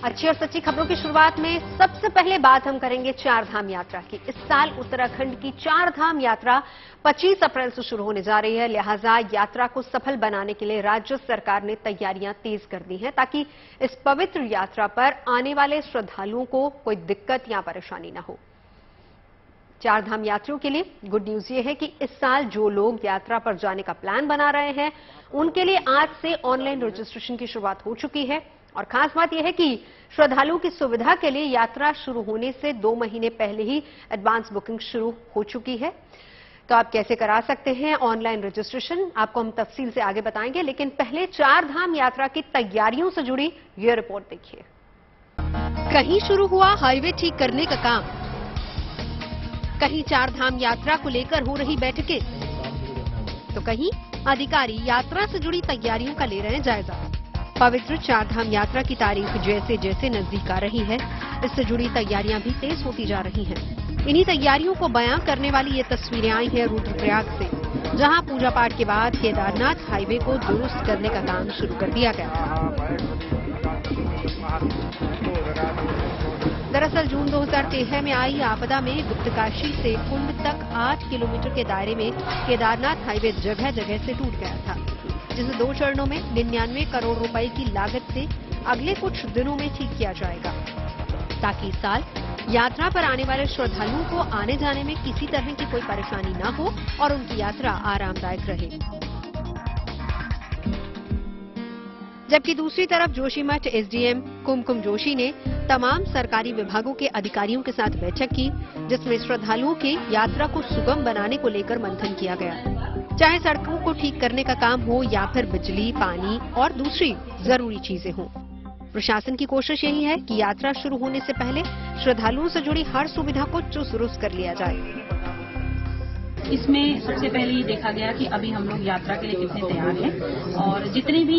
अच्छी और सच्ची खबरों की शुरुआत में सबसे पहले बात हम करेंगे चार धाम यात्रा की। इस साल उत्तराखंड की चार धाम यात्रा 25 अप्रैल से शुरू होने जा रही है। लिहाजा यात्रा को सफल बनाने के लिए राज्य सरकार ने तैयारियां तेज कर दी हैं ताकि इस पवित्र यात्रा पर आने वाले श्रद्धालुओं को कोई दिक्कत या परेशानी न हो। चार धाम यात्रियों के लिए गुड न्यूज ये है कि इस साल जो लोग यात्रा पर जाने का प्लान बना रहे हैं उनके लिए आज से ऑनलाइन रजिस्ट्रेशन की शुरुआत हो चुकी है। और खास बात यह है कि श्रद्धालुओं की सुविधा के लिए यात्रा शुरू होने से 2 महीने पहले ही एडवांस बुकिंग शुरू हो चुकी है। तो आप कैसे करा सकते हैं ऑनलाइन रजिस्ट्रेशन, आपको हम तफसील से आगे बताएंगे, लेकिन पहले चार धाम यात्रा की तैयारियों से जुड़ी ये रिपोर्ट देखिए। कहीं शुरू हुआ हाईवे ठीक करने का काम, कहीं चार धाम यात्रा को लेकर हो रही बैठकें, तो कहीं अधिकारी यात्रा से जुड़ी तैयारियों का ले रहे हैं जायजा। पवित्र चार धाम यात्रा की तारीख जैसे जैसे नजदीक आ रही है, इससे जुड़ी तैयारियां भी तेज होती जा रही हैं। इन्हीं तैयारियों को बयां करने वाली ये तस्वीरें आई हैं रुद्रप्रयाग से, जहां पूजा पाठ के बाद केदारनाथ हाईवे को दुरुस्त करने का काम शुरू कर दिया गया। दरअसल जून 2013 में आई आपदा में गुप्तकाशी से कुंड तक 8 किलोमीटर के दायरे में केदारनाथ हाईवे जगह जगह से टूट गया था, जिसे 2 चरणों में 99 करोड़ रुपए की लागत से अगले कुछ दिनों में ठीक किया जाएगा, ताकि इस साल यात्रा पर आने वाले श्रद्धालुओं को आने जाने में किसी तरह की कोई परेशानी न हो और उनकी यात्रा आरामदायक रहे। जबकि दूसरी तरफ जोशीमठ एसडीएम कुमकुम जोशी ने तमाम सरकारी विभागों के अधिकारियों के साथ बैठक की, जिसमें श्रद्धालुओं के यात्रा को सुगम बनाने को लेकर मंथन किया गया। चाहे सड़कों को ठीक करने का काम हो या फिर बिजली, पानी और दूसरी जरूरी चीजें हों, प्रशासन की कोशिश यही है कि यात्रा शुरू होने से पहले श्रद्धालुओं से जुड़ी हर सुविधा को चुस्त दुरुस्त कर लिया जाए। इसमें सबसे पहले ये देखा गया कि अभी हम लोग यात्रा के लिए कितने तैयार हैं और जितने भी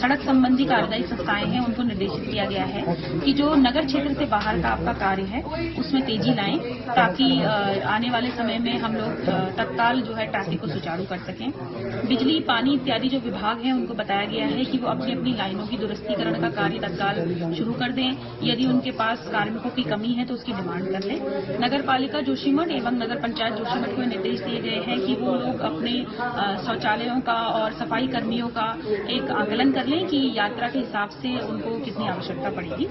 सड़क संबंधी कार्यदायी संस्थाएं हैं उनको निर्देशित किया गया है कि जो नगर क्षेत्र से बाहर का आपका कार्य है उसमें तेजी लाएं, ताकि आने वाले समय में हम लोग तत्काल जो है ट्रैफिक को सुचारू कर सकें। बिजली, पानी इत्यादि जो विभाग हैं उनको बताया गया है कि वो अपनी अपनी लाइनों की दुरुस्तीकरण का कार्य तत्काल शुरू कर दें। यदि उनके पास कार्मिकों की कमी है तो उसकी डिमांड कर लें। नगर पालिका जोशीमठ एवं नगर पंचायत जोशीमठ को निर्देश दिए गए हैं कि वो लोग अपने शौचालयों का और सफाई कर्मियों का एक आकलन कर लें कि यात्रा के हिसाब से उनको कितनी आवश्यकता पड़ेगी।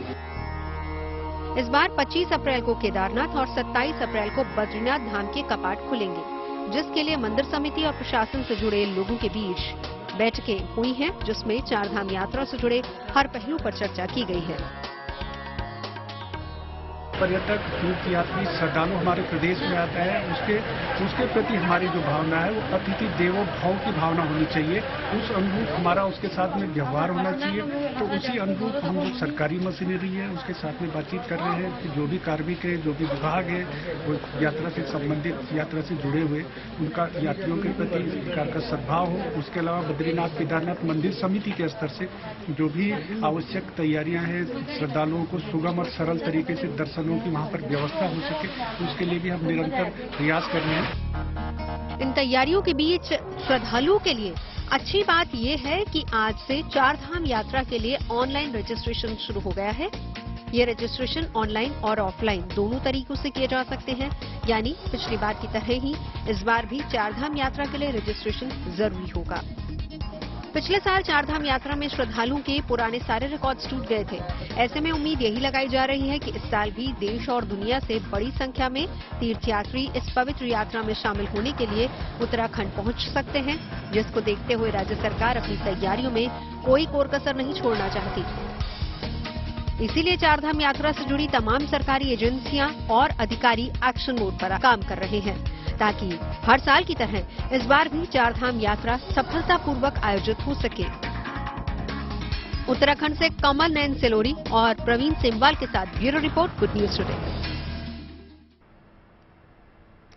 इस बार 25 अप्रैल को केदारनाथ और 27 अप्रैल को बद्रीनाथ धाम के कपाट खुलेंगे, जिसके लिए मंदिर समिति और प्रशासन से जुड़े लोगों के बीच बैठकें हुई हैं, जिसमें चार धाम यात्रा से जुड़े हर पहलू पर चर्चा की गई है। पर्यटक, तीर्थयात्री, श्रद्धालु हमारे प्रदेश में आता है, उसके प्रति हमारी जो भावना है वो अतिथि देवो भव की भावना होनी चाहिए। उस अनुरूप हमारा उसके साथ में व्यवहार होना चाहिए। तो उसी अनुरूप हम लोग सरकारी मशीनरी है उसके साथ में बातचीत कर रहे हैं कि जो भी कार्मिक है, जो भी विभाग है, वो यात्रा से संबंधित, यात्रा से जुड़े हुए, उनका यात्रियों के प्रति इस प्रकार का सद्भाव हो। उसके अलावा बद्रीनाथ केदारनाथ मंदिर समिति के स्तर से जो भी आवश्यक तैयारियां हैं, श्रद्धालुओं को सुगम और सरल तरीके से दर्शन की वहां पर व्यवस्था हो सके, उसके लिए भी हम निरंतर प्रयास कर रहे हैं। इन तैयारियों के बीच श्रद्धालुओं के लिए अच्छी बात यह है कि आज से चार धाम यात्रा के लिए ऑनलाइन रजिस्ट्रेशन शुरू हो गया है। ये रजिस्ट्रेशन ऑनलाइन और ऑफलाइन दोनों तरीकों से किए जा सकते हैं, यानी पिछली बार की तरह ही इस बार भी चार धाम यात्रा के लिए रजिस्ट्रेशन जरूरी होगा। पिछले साल चार धाम यात्रा में श्रद्धालुओं के पुराने सारे रिकॉर्ड्स टूट गए थे। ऐसे में उम्मीद यही लगाई जा रही है कि इस साल भी देश और दुनिया से बड़ी संख्या में तीर्थयात्री इस पवित्र यात्रा में शामिल होने के लिए उत्तराखंड पहुंच सकते हैं, जिसको देखते हुए राज्य सरकार अपनी तैयारियों में कोई कोर कसर नहीं छोड़ना चाहती। इसीलिए चार धाम यात्रा से जुड़ी तमाम सरकारी एजेंसियां और अधिकारी एक्शन मोड पर काम कर रहे हैं, ताकि हर साल की तरह इस बार भी चार धाम यात्रा सफलतापूर्वक आयोजित हो सके। उत्तराखंड से कमल नयन सिलोरी और प्रवीण सेमवाल के साथ bureau report, good news today.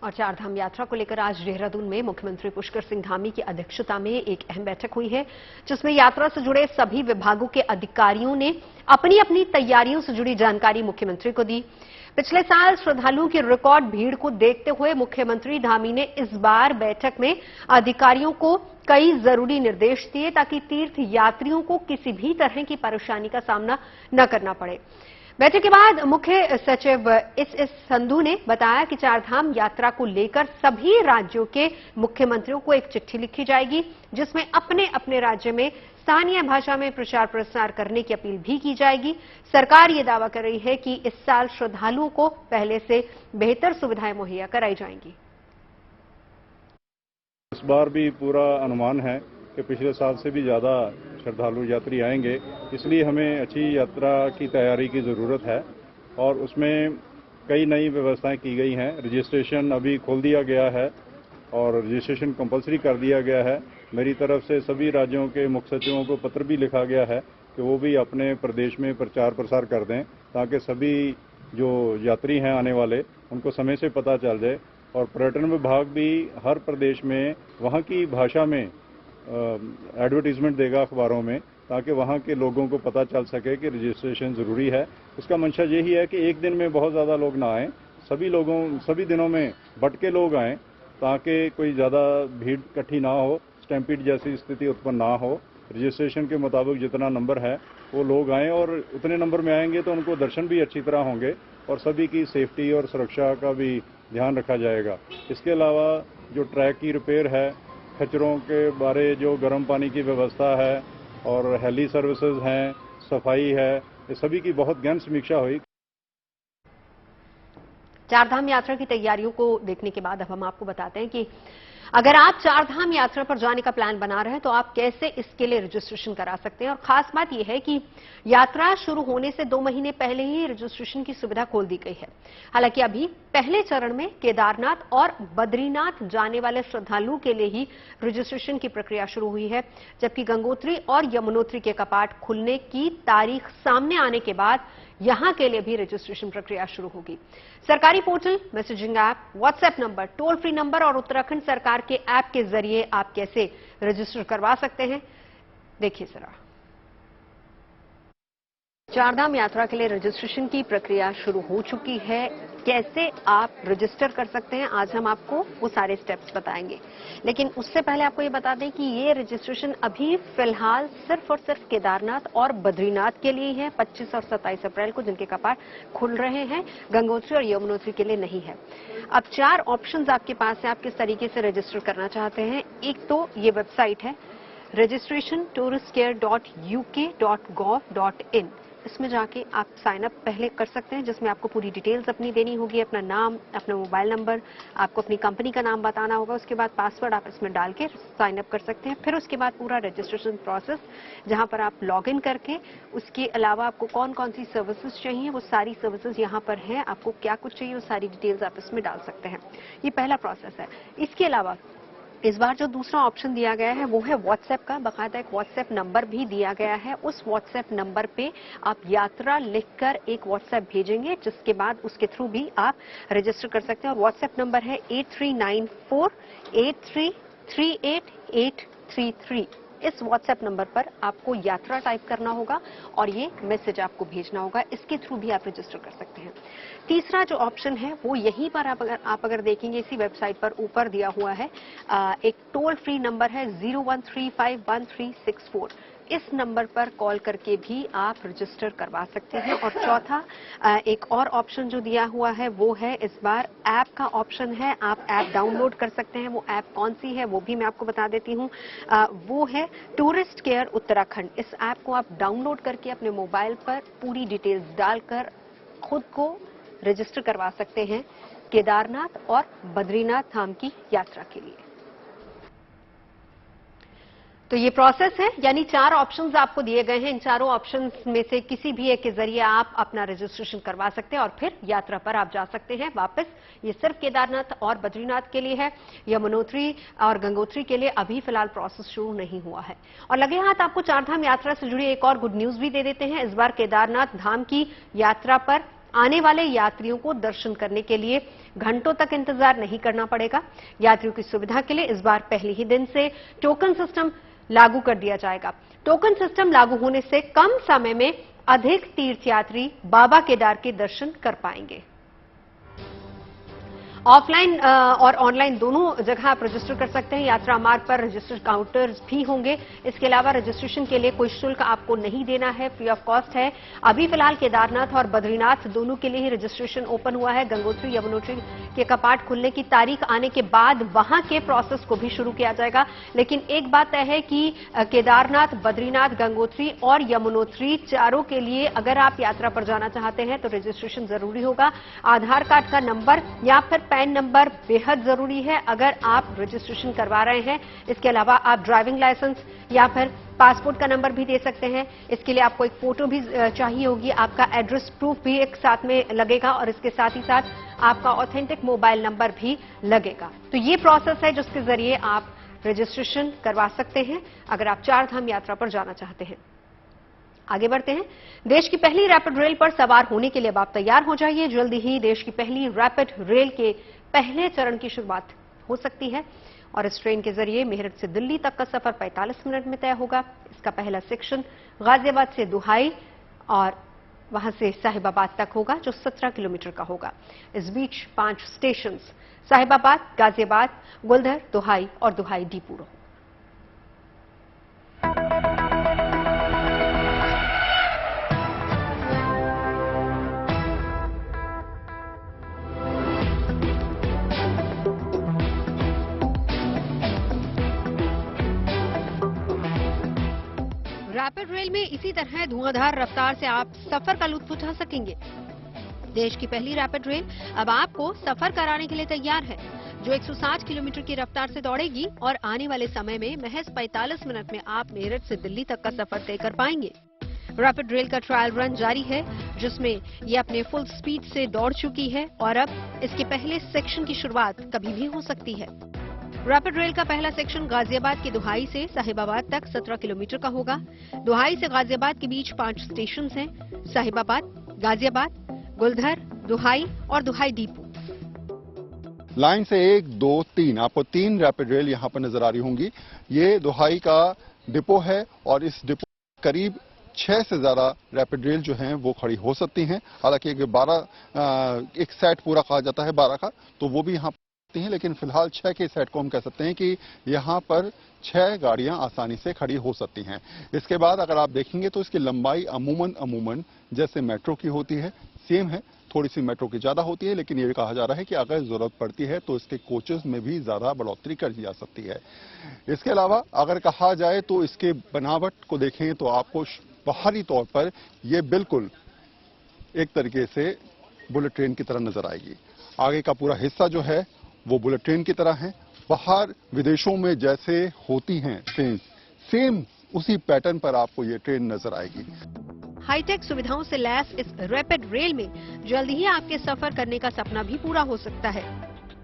और चार धाम यात्रा को लेकर आज देहरादून में मुख्यमंत्री पुष्कर सिंह धामी की अध्यक्षता में एक अहम बैठक हुई है, जिसमें यात्रा से जुड़े सभी विभागों के अधिकारियों ने अपनी अपनी तैयारियों से जुड़ी जानकारी मुख्यमंत्री को दी। पिछले साल श्रद्धालुओं की रिकॉर्ड भीड़ को देखते हुए मुख्यमंत्री धामी ने इस बार बैठक में अधिकारियों को कई जरूरी निर्देश दिए ताकि तीर्थ यात्रियों को किसी भी तरह की परेशानी का सामना न करना पड़े। बैठक के बाद मुख्य सचिव एस संधू ने बताया कि चारधाम यात्रा को लेकर सभी राज्यों के मुख्यमंत्रियों को एक चिट्ठी लिखी जाएगी, जिसमें अपने अपने राज्य में स्थानीय भाषा में प्रचार प्रसार करने की अपील भी की जाएगी। सरकार ये दावा कर रही है कि इस साल श्रद्धालुओं को पहले से बेहतर सुविधाएं मुहैया कराई जाएंगी। इस बार भी पूरा अनुमान है कि पिछले साल से भी ज्यादा श्रद्धालु यात्री आएंगे, इसलिए हमें अच्छी यात्रा की तैयारी की जरूरत है और उसमें कई नई व्यवस्थाएं की गई हैं। रजिस्ट्रेशन अभी खोल दिया गया है और रजिस्ट्रेशन कंपलसरी कर दिया गया है। मेरी तरफ से सभी राज्यों के मुख्य सचिवों को पत्र भी लिखा गया है कि वो भी अपने प्रदेश में प्रचार प्रसार कर दें ताकि सभी जो यात्री हैं आने वाले उनको समय से पता चल जाए। और पर्यटन विभाग भी हर प्रदेश में वहाँ की भाषा में एडवर्टीजमेंट देगा अखबारों में ताकि वहाँ के लोगों को पता चल सके कि रजिस्ट्रेशन जरूरी है। उसका मंशा यही है कि एक दिन में बहुत ज़्यादा लोग ना आएँ, सभी दिनों में बट के लोग आएँ ताकि कोई ज़्यादा भीड़ इकट्ठी ना हो, स्टैम्पीड जैसी स्थिति उत्पन्न ना हो। रजिस्ट्रेशन के मुताबिक जितना नंबर है वो लोग आएँ और उतने नंबर में आएंगे तो उनको दर्शन भी अच्छी तरह होंगे और सभी की सेफ्टी और सुरक्षा का भी ध्यान रखा जाएगा। इसके अलावा जो ट्रैक की रिपेयर है, खच्चरों के बारे जो गर्म पानी की व्यवस्था है और हेली सर्विसेज हैं, सफाई है, ये सभी की बहुत गहन समीक्षा हुई। चारधाम यात्रा की तैयारियों को देखने के बाद अब हम आपको बताते हैं कि अगर आप चारधाम यात्रा पर जाने का प्लान बना रहे हैं तो आप कैसे इसके लिए रजिस्ट्रेशन करा सकते हैं। और खास बात यह है कि यात्रा शुरू होने से 2 महीने पहले ही रजिस्ट्रेशन की सुविधा खोल दी गई है। हालांकि अभी पहले चरण में केदारनाथ और बद्रीनाथ जाने वाले श्रद्धालुओं के लिए ही रजिस्ट्रेशन की प्रक्रिया शुरू हुई है, जबकि गंगोत्री और यमुनोत्री के कपाट खुलने की तारीख सामने आने के बाद यहां के लिए भी रजिस्ट्रेशन प्रक्रिया शुरू होगी। सरकारी portal, messaging app, WhatsApp number, toll free number और उत्तराखंड सरकार के ऐप के जरिए आप कैसे रजिस्टर करवा सकते हैं, देखिए जरा। चारधाम यात्रा के लिए रजिस्ट्रेशन की प्रक्रिया शुरू हो चुकी है। कैसे आप रजिस्टर कर सकते हैं, आज हम आपको वो सारे स्टेप्स बताएंगे। लेकिन उससे पहले आपको ये बता दें कि ये रजिस्ट्रेशन अभी फिलहाल सिर्फ और सिर्फ केदारनाथ और बद्रीनाथ के लिए है। 25 और 27 अप्रैल को जिनके कपाट खुल रहे हैं, गंगोत्री और यमुनोत्री के लिए नहीं है। अब 4 ऑप्शंस आपके पास है, आप किस तरीके से रजिस्टर करना चाहते हैं। एक तो ये वेबसाइट है registrationtouristcare.uk.gov.in, इसमें जाके आप साइन अप पहले कर सकते हैं, जिसमें आपको पूरी डिटेल्स अपनी देनी होगी, अपना नाम, अपना मोबाइल नंबर, आपको अपनी कंपनी का नाम बताना होगा। उसके बाद पासवर्ड आप इसमें डाल के साइन अप कर सकते हैं। फिर उसके बाद पूरा रजिस्ट्रेशन प्रोसेस, जहां पर आप लॉग इन करके उसके अलावा आपको कौन कौन सी सर्विसेज चाहिए वो सारी सर्विसेज यहां पर हैं। आपको क्या कुछ चाहिए वो सारी डिटेल्स आप इसमें डाल सकते हैं। ये पहला प्रोसेस है। इसके अलावा इस बार जो दूसरा ऑप्शन दिया गया है वो है व्हाट्सएप का। बाकायदा एक व्हाट्सएप नंबर भी दिया गया है। उस व्हाट्सएप नंबर पे आप यात्रा लिखकर एक व्हाट्सएप भेजेंगे, जिसके बाद उसके थ्रू भी आप रजिस्टर कर सकते हैं। और व्हाट्सएप नंबर है 8394833833। इस व्हाट्सएप नंबर पर आपको यात्रा टाइप करना होगा और ये मैसेज आपको भेजना होगा। इसके थ्रू भी आप रजिस्टर कर सकते हैं। तीसरा जो ऑप्शन है वो यहीं पर आप अगर देखेंगे, इसी वेबसाइट पर ऊपर दिया हुआ है, एक टोल फ्री नंबर है 01351364। इस नंबर पर कॉल करके भी आप रजिस्टर करवा सकते हैं। और चौथा एक और ऑप्शन जो दिया हुआ है वो है इस बार ऐप का ऑप्शन है। आप ऐप डाउनलोड कर सकते हैं। वो ऐप कौन सी है वो भी मैं आपको बता देती हूँ। वो है टूरिस्ट केयर उत्तराखंड। इस ऐप को आप डाउनलोड करके अपने मोबाइल पर पूरी डिटेल्स डालकर खुद को रजिस्टर करवा सकते हैं केदारनाथ और बद्रीनाथ धाम की यात्रा के लिए। तो ये प्रोसेस है, यानी 4 ऑप्शंस आपको दिए गए हैं। इन चारों ऑप्शंस में से किसी भी एक के जरिए आप अपना रजिस्ट्रेशन करवा सकते हैं और फिर यात्रा पर आप जा सकते हैं वापस। ये सिर्फ केदारनाथ और बद्रीनाथ के लिए है। यमुनोत्री और गंगोत्री के लिए अभी फिलहाल प्रोसेस शुरू नहीं हुआ है। और लगे हाथ आपको चारधाम यात्रा से जुड़ी एक और गुड न्यूज भी दे देते हैं। इस बार केदारनाथ धाम की यात्रा पर आने वाले यात्रियों को दर्शन करने के लिए घंटों तक इंतजार नहीं करना पड़ेगा। यात्रियों की सुविधा के लिए इस बार पहले ही दिन से टोकन सिस्टम लागू कर दिया जाएगा। टोकन सिस्टम लागू होने से कम समय में अधिक तीर्थयात्री बाबा केदार के दर्शन कर पाएंगे। ऑफलाइन और ऑनलाइन दोनों जगह आप रजिस्टर कर सकते हैं। यात्रा मार्ग पर रजिस्टर काउंटर्स भी होंगे। इसके अलावा रजिस्ट्रेशन के लिए कोई शुल्क आपको नहीं देना है, फ्री ऑफ कॉस्ट है। अभी फिलहाल केदारनाथ और बद्रीनाथ दोनों के लिए ही रजिस्ट्रेशन ओपन हुआ है। गंगोत्री यमुनोत्री के कपाट खुलने की तारीख आने के बाद वहां के प्रोसेस को भी शुरू किया जाएगा। लेकिन एक बात तय है कि केदारनाथ, बद्रीनाथ, गंगोत्री और यमुनोत्री चारों के लिए अगर आप यात्रा पर जाना चाहते हैं तो रजिस्ट्रेशन जरूरी होगा। आधार कार्ड का नंबर या फिर पैन नंबर बेहद जरूरी है अगर आप रजिस्ट्रेशन करवा रहे हैं। इसके अलावा आप ड्राइविंग लाइसेंस या फिर पासपोर्ट का नंबर भी दे सकते हैं। इसके लिए आपको एक फोटो भी चाहिए होगी, आपका एड्रेस प्रूफ भी एक साथ में लगेगा और इसके साथ ही साथ आपका ऑथेंटिक मोबाइल नंबर भी लगेगा। तो ये प्रोसेस है जिसके जरिए आप रजिस्ट्रेशन करवा सकते हैं अगर आप चारधाम यात्रा पर जाना चाहते हैं। आगे बढ़ते हैं। देश की पहली रैपिड रेल पर सवार होने के लिए अब आप तैयार हो जाइए। जल्द ही देश की पहली रैपिड रेल के पहले चरण की शुरुआत हो सकती है और इस ट्रेन के जरिए मेरठ से दिल्ली तक का सफर 45 मिनट में तय होगा। इसका पहला सेक्शन गाजियाबाद से दुहाई और वहां से साहिबाबाद तक होगा जो 17 किलोमीटर का होगा। इस बीच 5 स्टेशन साहिबाबाद, गाजियाबाद, गुलधर, दुहाई और दुहाई डिपो होगा। रैपिड रेल में इसी तरह धुआंधार रफ्तार से आप सफर का लुत्फ उठा सकेंगे। देश की पहली रैपिड रेल अब आपको सफर कराने के लिए तैयार है, जो 160 किलोमीटर की रफ्तार से दौड़ेगी और आने वाले समय में महज 45 मिनट में आप मेरठ से दिल्ली तक का सफर तय कर पाएंगे। रैपिड रेल का ट्रायल रन जारी है, जिसमें ये अपने फुल स्पीड से दौड़ चुकी है और अब इसके पहले सेक्शन की शुरुआत कभी भी हो सकती है। रैपिड रेल का पहला सेक्शन गाजियाबाद के दुहाई से साहिबाबाद तक 17 किलोमीटर का होगा। दुहाई से गाजियाबाद के बीच 5 स्टेशन हैं: साहिबाबाद, गाजियाबाद, गुलधर, दुहाई और दुहाई डिपो। लाइन से 1, 2, 3 आपको 3 रैपिड रेल यहां पर नजर आ रही होंगी। ये दुहाई का डिपो है और इस डिपो करीब 6 से ज्यादा रैपिड रेल जो हैं वो खड़ी हो सकती हैं। हालांकि 12 एक सेट पूरा कहा जाता है 12 का, तो वो भी यहाँ हैं, लेकिन फिलहाल 6 के सेट को हम कह सकते हैं कि यहां पर 6 गाड़ियां आसानी से खड़ी हो सकती हैं। इसके बाद अगर आप देखेंगे तो इसकी लंबाई अमूमन जैसे मेट्रो की होती है सेम है, थोड़ी सी मेट्रो की ज्यादा होती है, लेकिन ये भी कहा जा रहा है कि अगर जरूरत पड़ती है तो इसके कोचेस में भी ज्यादा बढ़ोतरी कर दी जा सकती है। इसके अलावा अगर कहा जाए तो इसके बनावट को देखें तो आपको बाहरी तौर पर यह बिल्कुल एक तरीके से बुलेट ट्रेन की तरह नजर आएगी। आगे का पूरा हिस्सा जो है वो बुलेट ट्रेन की तरह है। बाहर विदेशों में जैसे होती हैं ट्रेन, सेम उसी पैटर्न पर आपको ये ट्रेन नजर आएगी। हाईटेक सुविधाओं से लैस इस रैपिड रेल में जल्द ही आपके सफर करने का सपना भी पूरा हो सकता है।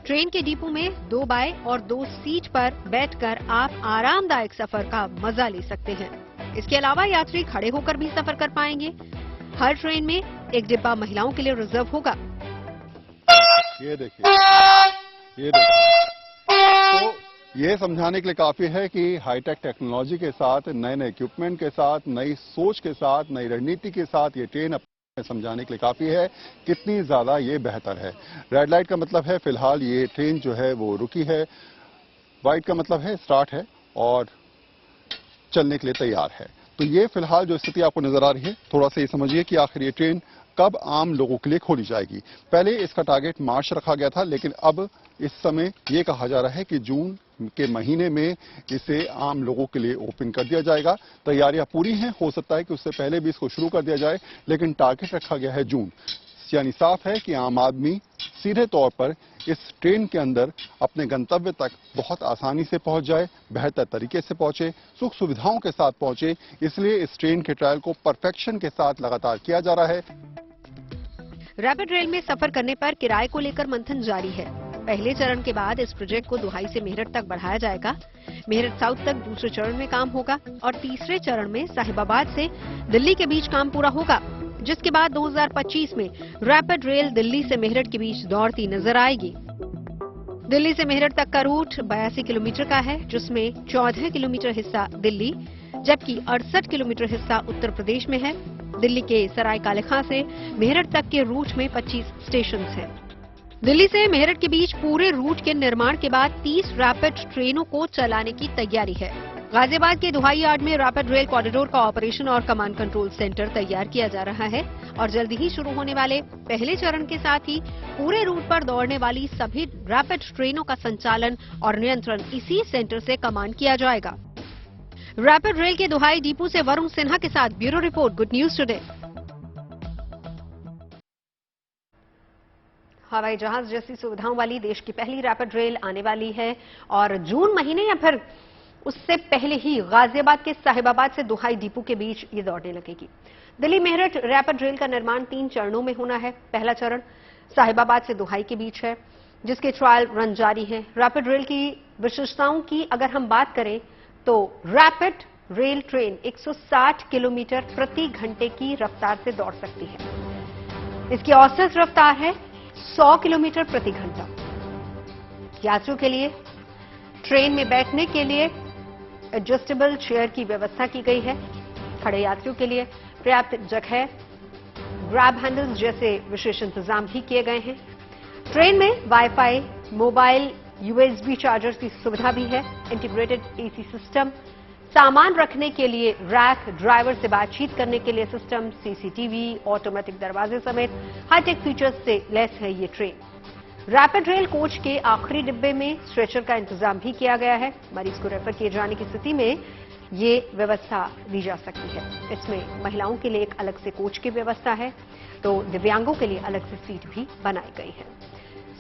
ट्रेन के डिपो में 2 बाय और 2 सीट पर बैठकर आप आरामदायक सफर का मजा ले सकते हैं। इसके अलावा यात्री खड़े होकर भी सफर कर पाएंगे। हर ट्रेन में एक डिब्बा महिलाओं के लिए रिजर्व होगा। ये देखिए तो ये समझाने के लिए काफी है कि हाईटेक टेक्नोलॉजी के साथ, नए इक्विपमेंट के साथ, नई सोच के साथ, नई रणनीति के साथ ये ट्रेन समझाने के लिए काफी है कितनी ज्यादा ये बेहतर है। रेड लाइट का मतलब है फिलहाल ये ट्रेन जो है वो रुकी है, व्हाइट का मतलब है स्टार्ट है और चलने के लिए तैयार है। तो ये फिलहाल जो स्थिति आपको नजर आ रही है, थोड़ा सा ये समझिए कि आखिर ये ट्रेन कब आम लोगों के लिए खोली जाएगी। पहले इसका टारगेट मार्च रखा गया था, लेकिन अब इस समय ये कहा जा रहा है कि जून के महीने में इसे आम लोगों के लिए ओपन कर दिया जाएगा। तैयारियां पूरी हैं, हो सकता है कि उससे पहले भी इसको शुरू कर दिया जाए, लेकिन टारगेट रखा गया है जून। यानी साफ है कि आम आदमी सीधे तौर पर इस ट्रेन के अंदर अपने गंतव्य तक बहुत आसानी से पहुंच जाए, बेहतर तरीके से पहुंचे, सुख सुविधाओं के साथ पहुंचे। इसलिए इस ट्रेन के ट्रायल को परफेक्शन के साथ लगातार किया जा रहा है। रैपिड रेल में सफर करने पर किराए को लेकर मंथन जारी है। पहले चरण के बाद इस प्रोजेक्ट को दुहाई से मेरठ तक बढ़ाया जाएगा। मेरठ साउथ तक दूसरे चरण में काम होगा और तीसरे चरण में साहिबाबाद से दिल्ली के बीच काम पूरा होगा, जिसके बाद 2025 में रैपिड रेल दिल्ली से मेरठ के बीच दौड़ती नजर आएगी। दिल्ली से मेरठ तक का रूट 82 किलोमीटर का है, जिसमें 14 किलोमीटर हिस्सा दिल्ली जबकि 68 किलोमीटर हिस्सा उत्तर प्रदेश में है। दिल्ली के सराय काले खां से मेरठ तक के रूट में 25 स्टेशन हैं। दिल्ली से मेरठ के बीच पूरे रूट के निर्माण के बाद 30 रैपिड ट्रेनों को चलाने की तैयारी है। गाजियाबाद के दुहाई यार्ड में रैपिड रेल कॉरिडोर का ऑपरेशन और कमांड कंट्रोल सेंटर तैयार किया जा रहा है और जल्द ही शुरू होने वाले पहले चरण के साथ ही पूरे रूट पर दौड़ने वाली सभी रैपिड ट्रेनों का संचालन और नियंत्रण इसी सेंटर से कमांड किया जाएगा। रैपिड रेल के दुहाई डिपो से वरुण सिन्हा के साथ bureau report, good news today. हवाई जहाज जैसी सुविधाओं वाली देश की पहली रैपिड रेल आने वाली है और जून महीने या फिर उससे पहले ही गाजियाबाद के साहिबाबाद से दुहाई डिपो के बीच ये दौड़ने लगेगी। दिल्ली मेरठ रैपिड रेल का निर्माण 3 चरणों में होना है। पहला चरण साहिबाबाद से दुहाई के बीच है, जिसके ट्रायल रन जारी है। रैपिड रेल की विशेषताओं की अगर हम बात करें तो रैपिड रेल ट्रेन 160 किलोमीटर प्रति घंटे की रफ्तार से दौड़ सकती है। इसकी औसत रफ्तार है 100 किलोमीटर प्रति घंटा। यात्रियों के लिए ट्रेन में बैठने के लिए एडजस्टेबल चेयर की व्यवस्था की गई है। खड़े यात्रियों के लिए पर्याप्त जगह, ग्रैब हैंडल्स जैसे विशेष इंतजाम भी किए गए हैं। ट्रेन में वाईफाई, मोबाइल, यूएसबी चार्जर की सुविधा भी है। इंटीग्रेटेड एसी सिस्टम, सामान रखने के लिए रैक, ड्राइवर से बातचीत करने के लिए सिस्टम, सीसीटीवी, ऑटोमेटिक दरवाजे समेत हाईटेक फीचर्स से लैस है ये ट्रेन। रैपिड रेल कोच के आखिरी डिब्बे में स्ट्रेचर का इंतजाम भी किया गया है। मरीज को रेफर किए जाने की स्थिति में ये व्यवस्था दी जा सकती है। इसमें महिलाओं के लिए एक अलग से कोच की व्यवस्था है, तो दिव्यांगों के लिए अलग से सीट भी बनाई गई है।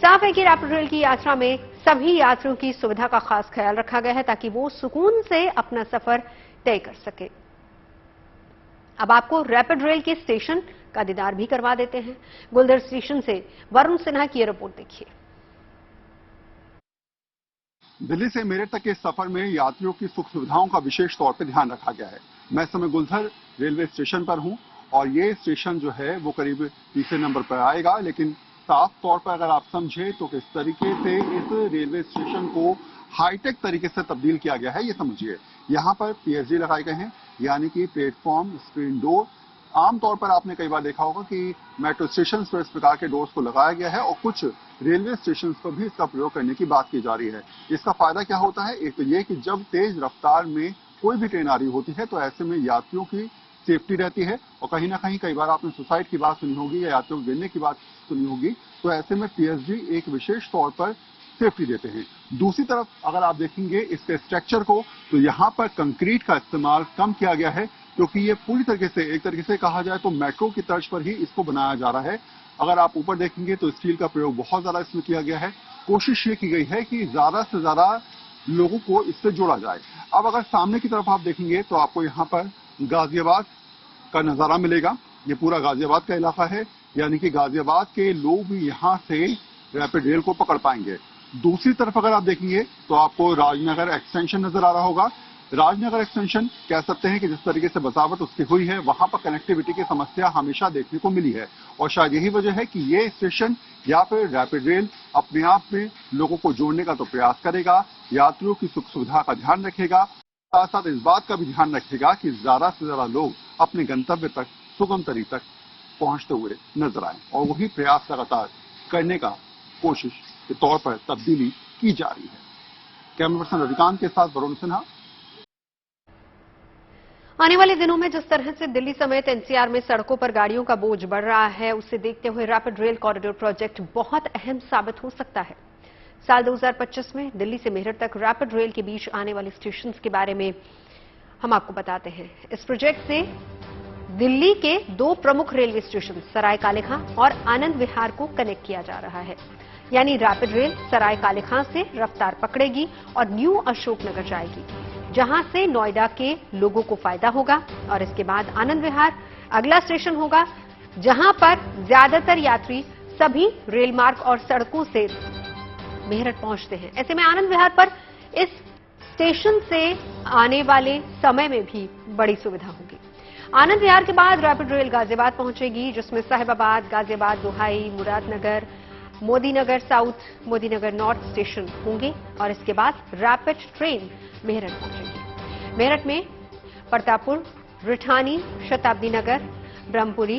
साफ है कि रैपिड रेल की यात्रा में सभी यात्रियों की सुविधा का खास ख्याल रखा गया है ताकि वो सुकून से अपना सफर तय कर सके। अब आपको रैपिड रेल के स्टेशन का दीदार भी करवा देते हैं। गुलदर स्टेशन से वरुण सिन्हा की रिपोर्ट देखिए। दिल्ली से मेरठ तक के सफर में यात्रियों की सुख सुविधाओं का विशेष तौर पर ध्यान रखा गया है। मैं इस समय गुलदर रेलवे स्टेशन पर हूं और ये स्टेशन जो है वो करीब तीसरे नंबर पर आएगा, लेकिन साफ तौर पर अगर आप समझे तो किस तरीके से इस रेलवे स्टेशन को हाईटेक तरीके से तब्दील किया गया है ये समझिए। यहाँ पर पीएसडी लगाए गए हैं, यानी कि प्लेटफॉर्म स्क्रीन डोर। आमतौर पर आपने कई बार देखा होगा कि मेट्रो स्टेशन पर इस प्रकार के डोर्स को लगाया गया है और कुछ रेलवे स्टेशन पर भी इसका प्रयोग करने की बात की जा रही है। इसका फायदा क्या होता है? एक तो ये कि जब तेज रफ्तार में कोई भी ट्रेन आ रही होती है तो ऐसे में यात्रियों की सेफ्टी रहती है और कहीं ना कहीं कई बार आपने सुसाइड की बात सुनी होगी या यात्रियों को गिरने की बात सुनी होगी, तो ऐसे में पीएसडी एक विशेष तौर पर सेफ्टी देते हैं। दूसरी तरफ अगर आप देखेंगे इसके स्ट्रक्चर को तो यहाँ पर कंक्रीट का इस्तेमाल कम किया गया है, क्योंकि ये पूरी तरीके से एक तरीके से कहा जाए तो मेट्रो की तर्ज पर ही इसको बनाया जा रहा है। अगर आप ऊपर देखेंगे तो स्टील का प्रयोग बहुत ज्यादा इसमें किया गया है। कोशिश ये की गई है कि ज्यादा से ज्यादा लोगों को इससे जोड़ा जाए। अब अगर सामने की तरफ आप देखेंगे तो आपको यहाँ पर गाजियाबाद का नजारा मिलेगा। ये पूरा गाजियाबाद का इलाका है, यानी कि गाजियाबाद के लोग भी यहाँ से रैपिड रेल को पकड़ पाएंगे। दूसरी तरफ अगर आप देखेंगे तो आपको राजनगर एक्सटेंशन नजर आ रहा होगा। राजनगर एक्सटेंशन कह सकते हैं कि जिस तरीके से बसावट उसकी हुई है वहां पर कनेक्टिविटी की समस्या हमेशा देखने को मिली है और शायद यही वजह है कि ये स्टेशन या फिर रैपिड रेल अपने आप में लोगों को जोड़ने का तो प्रयास करेगा, यात्रियों की सुख सुविधा का ध्यान रखेगा, साथ साथ इस बात का भी ध्यान रखेगा कि ज्यादा से ज्यादा लोग अपने गंतव्य तक सुगम तरीके तक पहुंचते हुए नजर आए और वही प्रयास लगातार करने का कोशिश के तौर पर तब्दीली की जा रही है। कैमरा पर्सन रविकांत के साथ वरुण सिन्हा। आने वाले दिनों में जिस तरह से दिल्ली समेत एनसीआर में सड़कों पर गाड़ियों का बोझ बढ़ रहा है, उसे देखते हुए रैपिड रेल कॉरिडोर प्रोजेक्ट बहुत अहम साबित हो सकता है। साल 2025 में दिल्ली से मेरठ तक रैपिड रेल के बीच आने वाले स्टेशन के बारे में हम आपको बताते हैं। इस प्रोजेक्ट से दिल्ली के 2 प्रमुख रेलवे स्टेशन सराय काले खां और आनंद विहार को कनेक्ट किया जा रहा है। यानी रैपिड रेल सराय काले खां से रफ्तार पकड़ेगी और न्यू अशोकनगर जाएगी, जहां से नोएडा के लोगों को फायदा होगा और इसके बाद आनंद विहार अगला स्टेशन होगा, जहां पर ज्यादातर यात्री सभी रेल मार्ग और सड़कों से मेरठ पहुंचते हैं। ऐसे में आनंद विहार पर इस स्टेशन से आने वाले समय में भी बड़ी सुविधा होगी। आनंद विहार के बाद रैपिड रेल गाजियाबाद पहुंचेगी, जिसमें साहिबाबाद, गाजियाबाद, दुहाई, Muradnagar, Modinagar south, Modinagar north station होंगे और इसके बाद रैपिड ट्रेन मेरठ पहुंचेगी। मेरठ में Pratappur, Rithani, Shatabdi Nagar, Brahmpuri,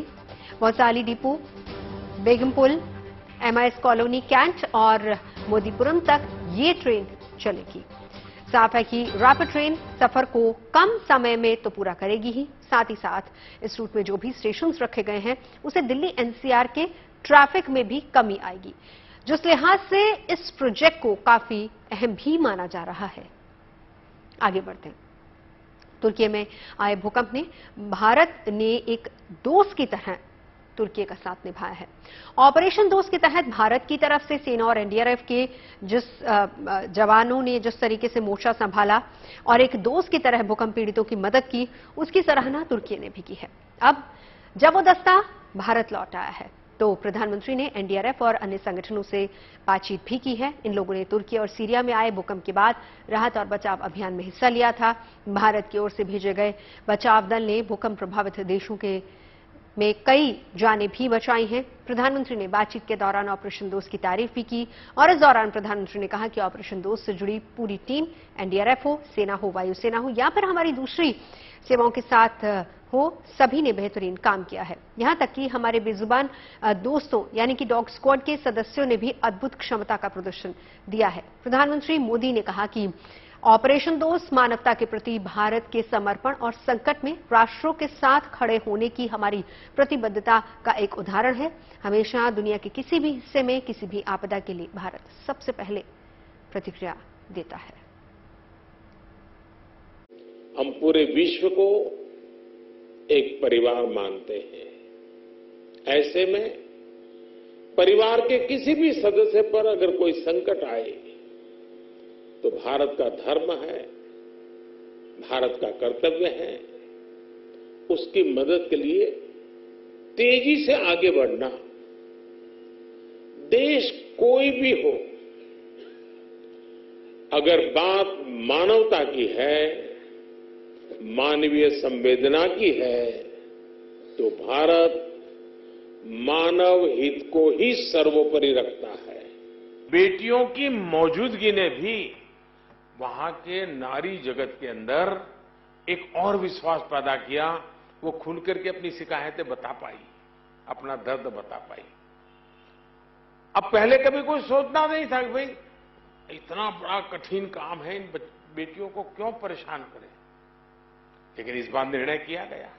Vaishali depot, Begumpul, MIS colony cantt और मोदीपुरम तक ये ट्रेन चलेगी। साफ है कि रैपिड ट्रेन सफर को कम समय में तो पूरा करेगी ही, साथ ही साथ इस रूट में जो भी स्टेशन रखे गए हैं उसे दिल्ली NCR के ट्रैफिक में भी कमी आएगी, जिस लिहाज से इस प्रोजेक्ट को काफी अहम भी माना जा रहा है। आगे बढ़ते हैं। तुर्की में आए भूकंप ने भारत ने एक दोस्त की तरह तुर्की का साथ निभाया है। ऑपरेशन दोस्त के तहत भारत की तरफ से सेना और NDRF के जिस जवानों ने जिस तरीके से मोर्चा संभाला और एक दोस्त की तरह भूकंप पीड़ितों की मदद की, उसकी सराहना तुर्की ने भी की है। अब जब वो दस्ता भारत लौट आया है तो प्रधानमंत्री ने NDRF और अन्य संगठनों से बातचीत भी की है। इन लोगों ने तुर्की और सीरिया में आए भूकंप के बाद राहत और बचाव अभियान में हिस्सा लिया था। भारत की ओर से भेजे गए बचाव दल ने भूकंप प्रभावित देशों में कई जानें भी बचाई हैं। प्रधानमंत्री ने बातचीत के दौरान ऑपरेशन दोस्त की तारीफ भी की और इस दौरान प्रधानमंत्री ने कहा कि ऑपरेशन दोस्त से जुड़ी पूरी टीम, NDRF हो, सेना हो, वायुसेना हो या फिर हमारी दूसरी सेवाओं के साथ हो, सभी ने बेहतरीन काम किया है। यहां तक कि हमारे बेजुबान दोस्तों यानी कि डॉग स्क्वाड के सदस्यों ने भी अद्भुत क्षमता का प्रदर्शन दिया है। प्रधानमंत्री मोदी ने कहा कि ऑपरेशन दोस्त मानवता के प्रति भारत के समर्पण और संकट में राष्ट्रों के साथ खड़े होने की हमारी प्रतिबद्धता का एक उदाहरण है। हमेशा दुनिया के किसी भी हिस्से में किसी भी आपदा के लिए भारत सबसे पहले प्रतिक्रिया देता है। हम पूरे विश्व को एक परिवार मानते हैं। ऐसे में परिवार के किसी भी सदस्य पर अगर कोई संकट आए तो भारत का धर्म है, भारत का कर्तव्य है उसकी मदद के लिए तेजी से आगे बढ़ना। देश कोई भी हो, अगर बात मानवता की है, मानवीय संवेदना की है, तो भारत मानव हित को ही सर्वोपरि रखता है। बेटियों की मौजूदगी ने भी वहां के नारी जगत के अंदर एक और विश्वास पैदा किया। वो खुल करके अपनी शिकायतें बता पाई, अपना दर्द बता पाई। अब पहले कभी कोई सोचना नहीं था कि भाई इतना बड़ा कठिन काम है, इन बेटियों को क्यों परेशान करें, लेकिन इस बार निर्णय किया गया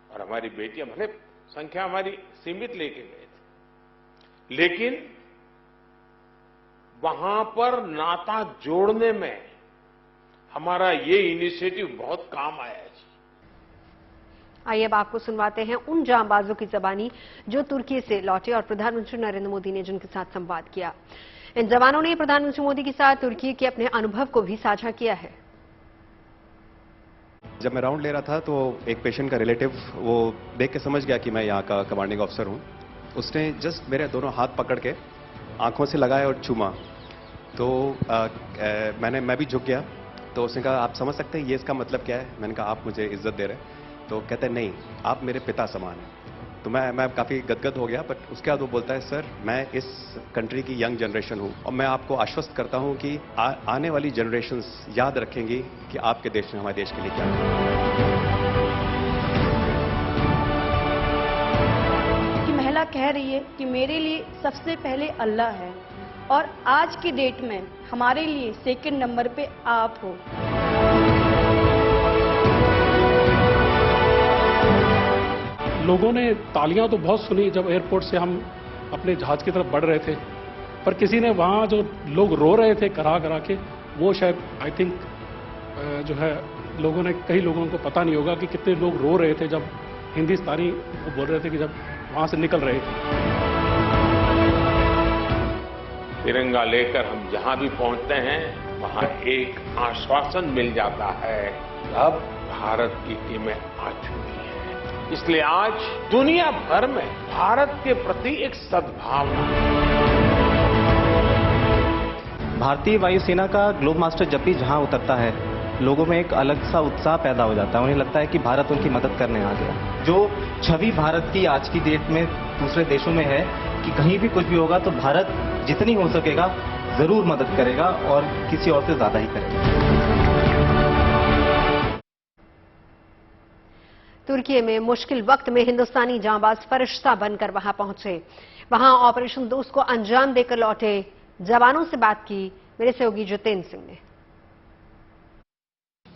और हमारी बेटियां, भले संख्या हमारी सीमित लेके गए थे, लेकिन वहां पर नाता जोड़ने में हमारा ये इनिशिएटिव बहुत काम आया है। आइए अब आपको सुनवाते हैं उन जांबाजों की जबानी जो तुर्की से लौटे और प्रधानमंत्री नरेंद्र मोदी ने जिनके साथ संवाद किया। इन जवानों ने प्रधानमंत्री मोदी के साथ तुर्की के अपने अनुभव को भी साझा किया है। जब मैं राउंड ले रहा था तो एक पेशेंट का रिलेटिव वो देख के समझ गया कि मैं यहाँ का कमांडिंग ऑफिसर हूँ। उसने जस्ट मेरे दोनों हाथ पकड़ के आंखों से लगाया और चूमा, तो मैं भी झुक गया। तो उसने कहा आप समझ सकते हैं ये इसका मतलब क्या है? मैंने कहा आप मुझे इज्जत दे रहे हैं। तो कहते हैं नहीं, आप मेरे पिता समान हैं। तो मैं काफ़ी गदगद हो गया। बट उसके बाद वो बोलता है सर मैं इस कंट्री की यंग जनरेशन हूँ और मैं आपको आश्वस्त करता हूँ कि आने वाली जनरेशन्स याद रखेंगी कि आपके देश ने हमारे देश के लिए क्या किया। कि महिला कह रही है कि मेरे लिए सबसे पहले अल्लाह है और आज की डेट में हमारे लिए सेकंड नंबर पे आप हो। लोगों ने तालियां तो बहुत सुनी जब एयरपोर्ट से हम अपने जहाज की तरफ बढ़ रहे थे, पर किसी ने वहां जो लोग रो रहे थे करा करा के, वो शायद आई थिंक जो है लोगों ने, कई लोगों को पता नहीं होगा कि कितने लोग रो रहे थे जब हिंदुस्तानी बोल रहे थे कि जब वहां से निकल रहे थे। तिरंगा लेकर हम जहां भी पहुंचते हैं वहां एक आश्वासन मिल जाता है, अब भारत की टीमें आ चुकी हैं। इसलिए आज दुनिया भर में भारत के प्रति एक सद्भावना। भारतीय वायुसेना का ग्लोब मास्टर जब भी जहां उतरता है, लोगों में एक अलग सा उत्साह पैदा हो जाता है। उन्हें लगता है कि भारत उनकी मदद करने आ गया। जो छवि भारत की आज की डेट में दूसरे देशों में है कि कहीं भी कुछ भी होगा तो भारत जितनी हो सकेगा जरूर मदद करेगा और किसी और से ज्यादा ही करेगा। तुर्की में मुश्किल वक्त में हिंदुस्तानी जांबाज फरिश्ता बनकर वहां पहुंचे। वहां ऑपरेशन दोस्त को अंजाम देकर लौटे जवानों से बात की मेरे सहयोगी जितेंद्र सिंह ने।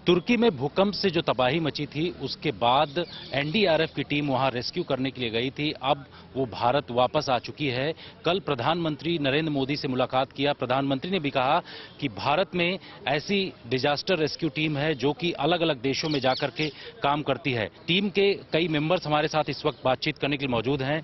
तुर्की में भूकंप से जो तबाही मची थी उसके बाद एनडीआरएफ की टीम वहां रेस्क्यू करने के लिए गई थी। अब वो भारत वापस आ चुकी है। कल प्रधानमंत्री नरेंद्र मोदी से मुलाकात किया। प्रधानमंत्री ने भी कहा कि भारत में ऐसी डिजास्टर रेस्क्यू टीम है जो कि अलग अलग देशों में जाकर के काम करती है। टीम के कई मेंबर्स हमारे साथ इस वक्त बातचीत करने के लिए मौजूद हैं।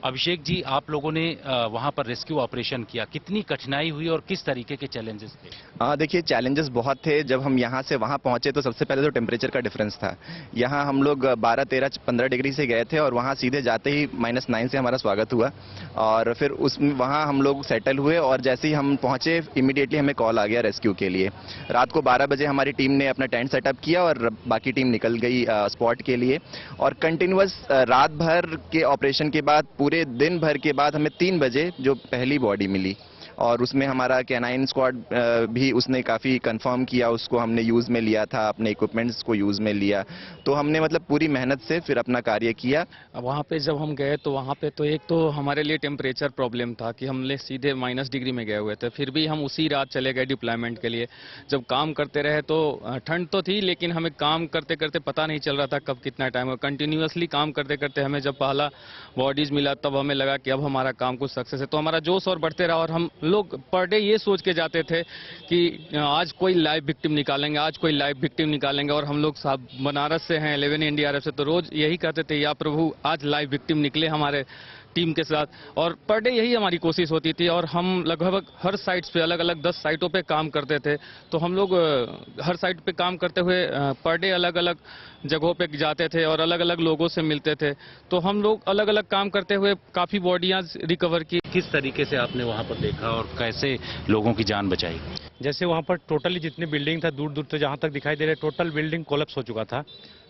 अभिषेक जी, आप लोगों ने वहां पर रेस्क्यू ऑपरेशन किया, कितनी कठिनाई हुई और किस तरीके के चैलेंजेस थे? देखिए, चैलेंजेस बहुत थे। जब हम यहाँ से वहाँ पहुंचे तो सबसे पहले तो टेम्परेचर का डिफरेंस था। यहाँ हम लोग 12, 13, 15 डिग्री से गए थे और वहाँ सीधे जाते ही -9 से हमारा स्वागत हुआ और फिर उसमें वहाँ हम लोग सेटल हुए और जैसे ही हम पहुंचे इमीडिएटली हमें कॉल आ गया रेस्क्यू के लिए। रात को 12 बजे हमारी टीम ने अपना टेंट सेटअप किया और बाकी टीम निकल गई स्पॉट के लिए और कंटिन्यूअस रात भर के ऑपरेशन के बाद पूरे दिन भर के बाद हमें 3 बजे जो पहली बॉडी मिली और उसमें हमारा कैनाइन स्क्वाड भी उसने काफ़ी कंफर्म किया, उसको हमने यूज़ में लिया था, अपने इक्विपमेंट्स को यूज़ में लिया। तो हमने मतलब पूरी मेहनत से फिर अपना कार्य किया। वहाँ पे जब हम गए तो वहाँ पे तो एक तो हमारे लिए टेम्परेचर प्रॉब्लम था कि हमने सीधे -डिग्री में गए हुए थे, फिर भी हम उसी रात चले गए डिप्लॉयमेंट के लिए। जब काम करते रहे तो ठंड तो थी लेकिन हमें काम करते करते पता नहीं चल रहा था कब कितना टाइम हो। कंटिन्यूसली काम करते करते हमें जब पहला बॉडीज मिला तब हमें लगा कि अब हमारा काम कुछ सक्सेस है। तो हमारा जोश और बढ़ते रहा और हम लोग पर डे ये सोच के जाते थे कि आज कोई लाइव विक्टिम निकालेंगे, आज कोई लाइव विक्टिम निकालेंगे। और हम लोग साहब बनारस से हैं, 11 एनडीआरएफ से, तो रोज यही कहते थे या प्रभु आज लाइव विक्टिम निकले हमारे टीम के साथ। और पर डे यही हमारी कोशिश होती थी और हम लगभग हर साइट्स पे अलग अलग 10 साइटों पे काम करते थे। तो हम लोग हर साइट पे काम करते हुए पर डे अलग अलग जगहों पे जाते थे और अलग अलग लोगों से मिलते थे। तो हम लोग अलग अलग काम करते हुए काफी बॉडियां रिकवर की। किस तरीके से आपने वहां पर देखा और कैसे लोगों की जान बचाई? जैसे वहां पर टोटली जितनी बिल्डिंग था दूर दूर तक जहां तक दिखाई दे रहे टोटल बिल्डिंग कोलैप्स हो चुका था।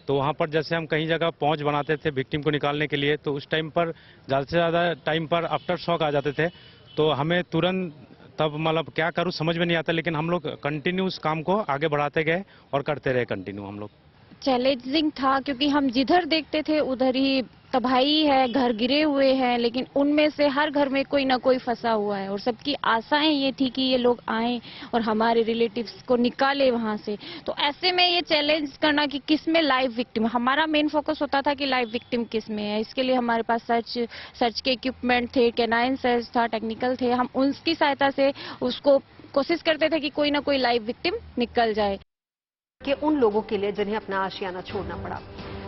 तो वहाँ पर जैसे हम कहीं जगह पहुँच बनाते थे विक्टिम को निकालने के लिए तो उस टाइम पर ज़्यादा से ज़्यादा टाइम पर आफ्टर शॉक आ जाते थे। तो हमें तुरंत तब मतलब क्या करूँ समझ में नहीं आता, लेकिन हम लोग कंटिन्यू उस काम को आगे बढ़ाते गए और करते रहे कंटिन्यू हम लोग। चैलेंजिंग था क्योंकि हम जिधर देखते थे उधर ही तबाही है, घर गिरे हुए हैं, लेकिन उनमें से हर घर में कोई ना कोई फंसा हुआ है और सबकी आशाएं ये थी कि ये लोग आएं और हमारे रिलेटिव्स को निकाले वहां से। तो ऐसे में ये चैलेंज करना कि किस में लाइव विक्टिम, हमारा मेन फोकस होता था कि लाइव विक्टिम किस में है। इसके लिए हमारे पास सर्च के इक्विपमेंट थे, कैनाइन सर्च था, टेक्निकल थे। हम उसकी सहायता से उसको कोशिश करते थे कि कोई ना कोई लाइव विक्टिम निकल जाए। कि उन लोगों के लिए जिन्हें अपना आशियाना छोड़ना पड़ा।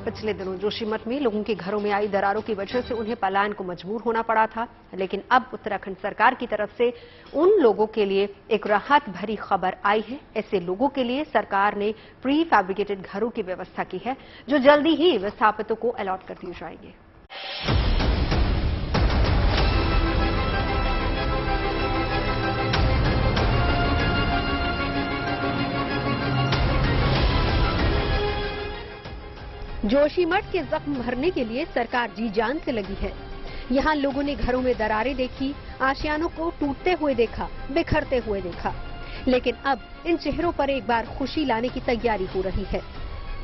पिछले दिनों जोशीमठ में लोगों के घरों में आई दरारों की वजह से उन्हें पलायन को मजबूर होना पड़ा था, लेकिन अब उत्तराखंड सरकार की तरफ से उन लोगों के लिए एक राहत भरी खबर आई है। ऐसे लोगों के लिए सरकार ने प्री फैब्रिकेटेड घरों की व्यवस्था की है जो जल्दी ही विस्थापितों को अलॉट कर दिए जाएंगे। जोशीमठ के जख्म भरने के लिए सरकार जी जान से लगी है। यहाँ लोगों ने घरों में दरारें देखी, आशियानों को टूटते हुए देखा, बिखरते हुए देखा, लेकिन अब इन चेहरों पर एक बार खुशी लाने की तैयारी हो रही है।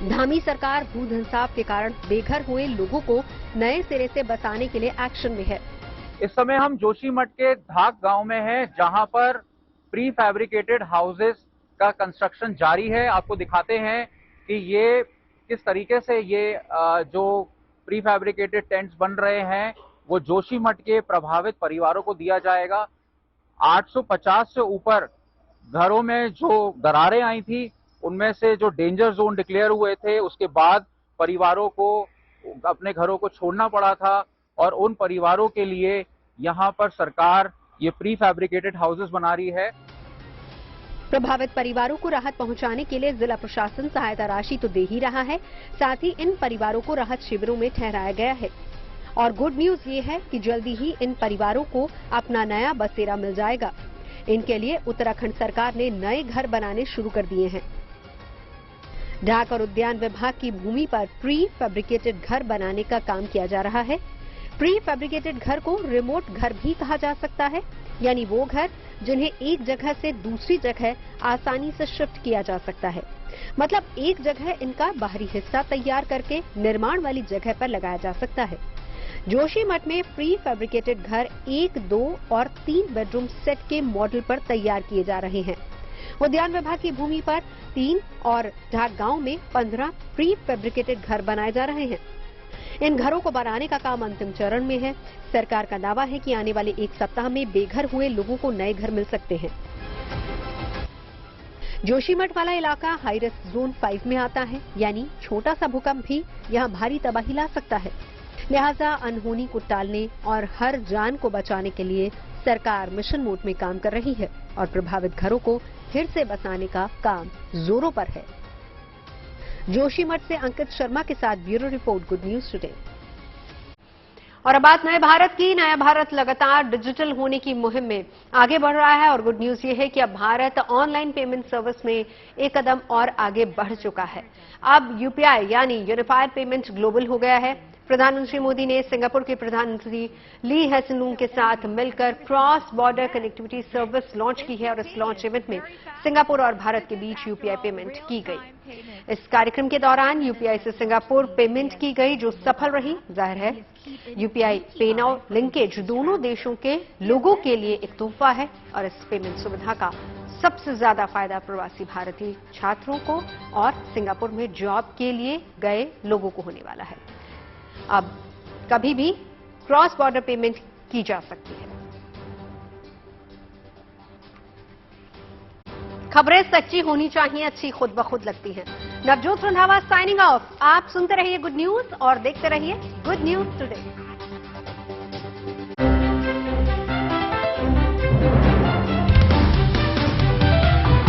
धामी सरकार भूधंसाव के कारण बेघर हुए लोगों को नए सिरे से बसाने के लिए एक्शन में है। इस समय हम जोशीमठ के धाक गांव में हैं, जहां पर प्री फैब्रिकेटेड हाउसेस का कंस्ट्रक्शन जारी है। आपको दिखाते हैं कि ये किस तरीके से ये जो प्री फैब्रिकेटेड टेंट्स बन रहे हैं वो जोशीमठ के प्रभावित परिवारों को दिया जाएगा। 850 से ऊपर घरों में जो दरारें आई थी उनमें से जो डेंजर जोन डिक्लेयर हुए थे उसके बाद परिवारों को अपने घरों को छोड़ना पड़ा था और उन परिवारों के लिए यहाँ पर सरकार ये प्री फैब्रिकेटेड हाउसेस बना रही है। प्रभावित परिवारों को राहत पहुंचाने के लिए जिला प्रशासन सहायता राशि तो दे ही रहा है, साथ ही इन परिवारों को राहत शिविरों में ठहराया गया है। और गुड न्यूज ये है कि जल्दी ही इन परिवारों को अपना नया बसेरा मिल जाएगा। इनके लिए उत्तराखंड सरकार ने नए घर बनाने शुरू कर दिए हैं। ढाक और उद्यान विभाग की भूमि पर प्री फैब्रिकेटेड घर बनाने का काम किया जा रहा है। प्री फैब्रिकेटेड घर को रिमोट घर भी कहा जा सकता है, यानी वो घर जिन्हें एक जगह से दूसरी जगह आसानी से शिफ्ट किया जा सकता है। मतलब एक जगह इनका बाहरी हिस्सा तैयार करके निर्माण वाली जगह पर लगाया जा सकता है। जोशीमठ में प्री फैब्रिकेटेड घर 1, 2 और 3 बेडरूम सेट के मॉडल पर तैयार किए जा रहे हैं। उद्यान विभाग की भूमि पर 3 और ढाक गांव में 15 प्री फैब्रिकेटेड घर बनाए जा रहे हैं। इन घरों को बनाने का काम अंतिम चरण में है। सरकार का दावा है कि आने वाले 1 सप्ताह में बेघर हुए लोगों को नए घर मिल सकते हैं। जोशीमठ वाला इलाका हाई रिस्क जोन 5 में आता है, यानी छोटा सा भूकंप भी यहां भारी तबाही ला सकता है। लिहाजा अनहोनी को टालने और हर जान को बचाने के लिए सरकार मिशन मोड में काम कर रही है और प्रभावित घरों को फिर से बसाने का काम जोरों पर है। जोशीमठ से अंकित शर्मा के साथ bureau report, good news today. और अब बात नए भारत की। नया भारत लगातार डिजिटल होने की मुहिम में आगे बढ़ रहा है और गुड न्यूज ये है कि अब भारत ऑनलाइन पेमेंट सर्विस में एक कदम और आगे बढ़ चुका है। अब यूपीआई यानी यूनिफाइड पेमेंट ग्लोबल हो गया है। प्रधानमंत्री मोदी ने सिंगापुर के प्रधानमंत्री ली हेसिन लूंग के साथ मिलकर cross border connectivity service launch की है और इस लॉन्च इवेंट में सिंगापुर और भारत के बीच यूपीआई पेमेंट की गई। इस कार्यक्रम के दौरान यूपीआई से सिंगापुर पेमेंट की गई जो सफल रही। जाहिर है यूपीआई पे नाउ लिंकेज दोनों देशों के लोगों के लिए एक तोहफा है और इस पेमेंट सुविधा का सबसे ज्यादा फायदा प्रवासी भारतीय छात्रों को और सिंगापुर में जॉब के लिए गए लोगों को होने वाला है। अब कभी भी क्रॉस बॉर्डर पेमेंट की जा सकती है। खबरें सच्ची होनी चाहिए, अच्छी खुद ब खुद लगती हैं। Navjot Randhawa signing off. आप सुनते रहिए गुड न्यूज और देखते रहिए गुड न्यूज टुडे।